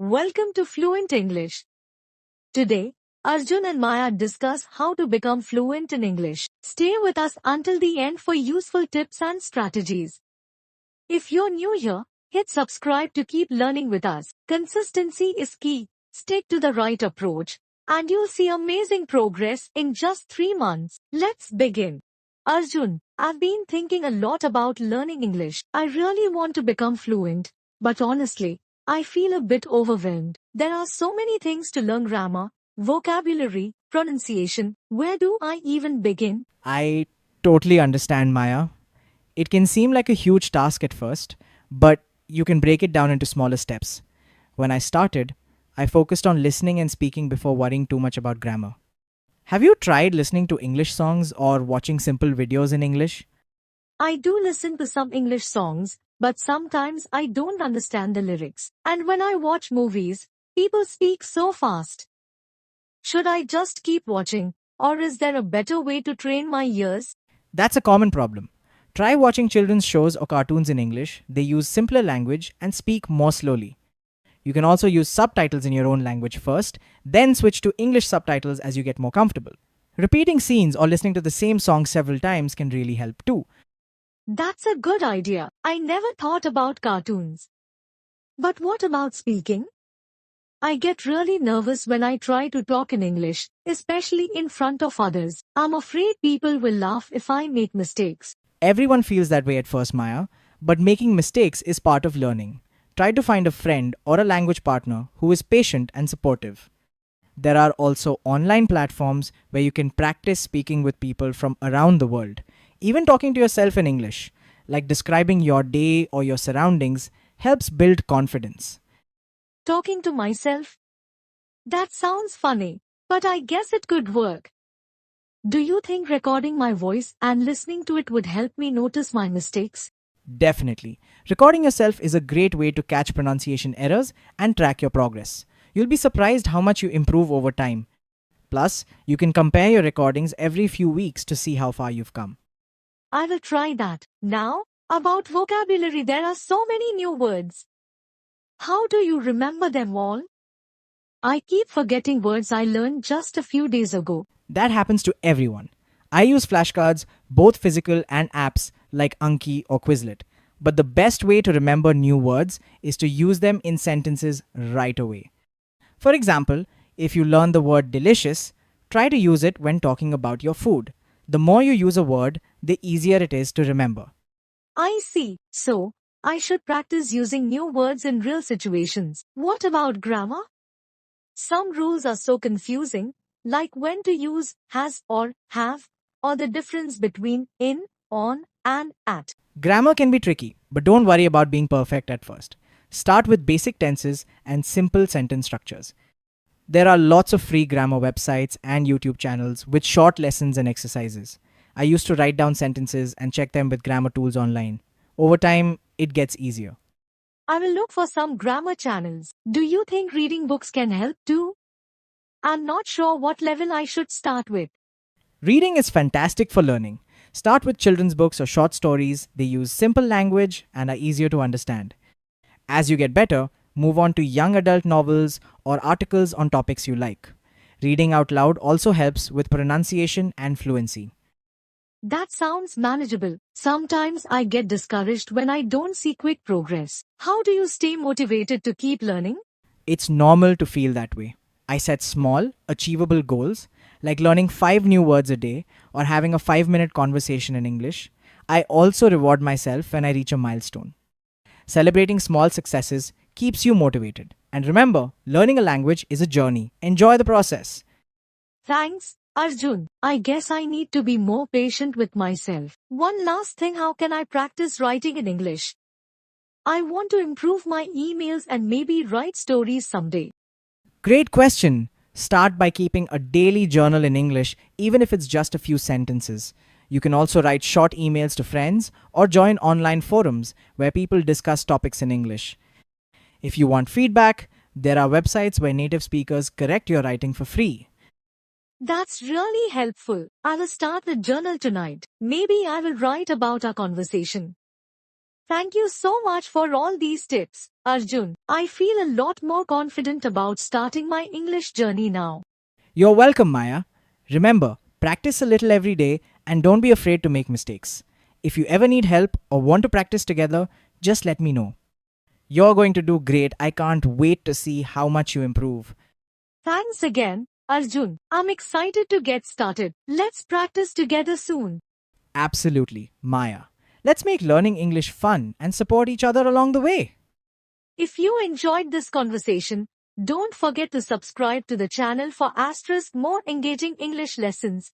Welcome to Fluent English. Today, Arjun and Maya discuss how to become fluent in English. Stay with us until the end for useful tips and strategies. If you're new here, hit subscribe to keep learning with us. Consistency is key. Stick to the right approach, and you'll see amazing progress in just 3 months. Let's begin. Arjun, I've been thinking a lot about learning English. I really want to become fluent, but honestly, I feel a bit overwhelmed. There are so many things to learn: grammar, vocabulary, pronunciation. Where do I even begin? I totally understand, Maya. It can seem like a huge task at first, but you can break it down into smaller steps. When I started, I focused on listening and speaking before worrying too much about grammar. Have you tried listening to English songs or watching simple videos in English? I do listen to some English songs, but sometimes I don't understand the lyrics. And when I watch movies, people speak so fast. Should I just keep watching, or is there a better way to train my ears? That's a common problem. Try watching children's shows or cartoons in English. They use simpler language and speak more slowly. You can also use subtitles in your own language first, then switch to English subtitles as you get more comfortable. Repeating scenes or listening to the same song several times can really help too. That's a good idea. I never thought about cartoons. But what about speaking? I get really nervous when I try to talk in English, especially in front of others. I'm afraid people will laugh if I make mistakes. Everyone feels that way at first, Maya, but making mistakes is part of learning. Try to find a friend or a language partner who is patient and supportive. There are also online platforms where you can practice speaking with people from around the world. Even talking to yourself in English, like describing your day or your surroundings, helps build confidence. Talking to myself? That sounds funny, but I guess it could work. Do you think recording my voice and listening to it would help me notice my mistakes? Definitely. Recording yourself is a great way to catch pronunciation errors and track your progress. You'll be surprised how much you improve over time. Plus, you can compare your recordings every few weeks to see how far you've come. I will try that. Now, about vocabulary, there are so many new words. How do you remember them all? I keep forgetting words I learned just a few days ago. That happens to everyone. I use flashcards, both physical and apps like Anki or Quizlet. But the best way to remember new words is to use them in sentences right away. For example, if you learn the word delicious, try to use it when talking about your food. The more you use a word, the easier it is to remember. I see. So, I should practice using new words in real situations. What about grammar? Some rules are so confusing, like when to use has or have, or the difference between in, on, and at. Grammar can be tricky, but don't worry about being perfect at first. Start with basic tenses and simple sentence structures. There are lots of free grammar websites and YouTube channels with short lessons and exercises. I used to write down sentences and check them with grammar tools online. Over time, it gets easier. I will look for some grammar channels. Do you think reading books can help too? I'm not sure what level I should start with. Reading is fantastic for learning. Start with children's books or short stories. They use simple language and are easier to understand. As you get better, move on to young adult novels or articles on topics you like. Reading out loud also helps with pronunciation and fluency. That sounds manageable. Sometimes I get discouraged when I don't see quick progress. How do you stay motivated to keep learning? It's normal to feel that way. I set small, achievable goals, like learning 5 new words a day or having a 5-minute conversation in English. I also reward myself when I reach a milestone. Celebrating small successes keeps you motivated. And remember, learning a language is a journey. Enjoy the process. Thanks, Arjun. I guess I need to be more patient with myself. One last thing: how can I practice writing in English? I want to improve my emails and maybe write stories someday. Great question. Start by keeping a daily journal in English, even if it's just a few sentences. You can also write short emails to friends or join online forums where people discuss topics in English. If you want feedback, there are websites where native speakers correct your writing for free. That's really helpful. I will start the journal tonight. Maybe I will write about our conversation. Thank you so much for all these tips, Arjun. I feel a lot more confident about starting my English journey now. You're welcome, Maya. Remember, practice a little every day and don't be afraid to make mistakes. If you ever need help or want to practice together, just let me know. You're going to do great. I can't wait to see how much you improve. Thanks again, Arjun. I'm excited to get started. Let's practice together soon. Absolutely, Maya. Let's make learning English fun and support each other along the way. If you enjoyed this conversation, don't forget to subscribe to the channel for more engaging English lessons.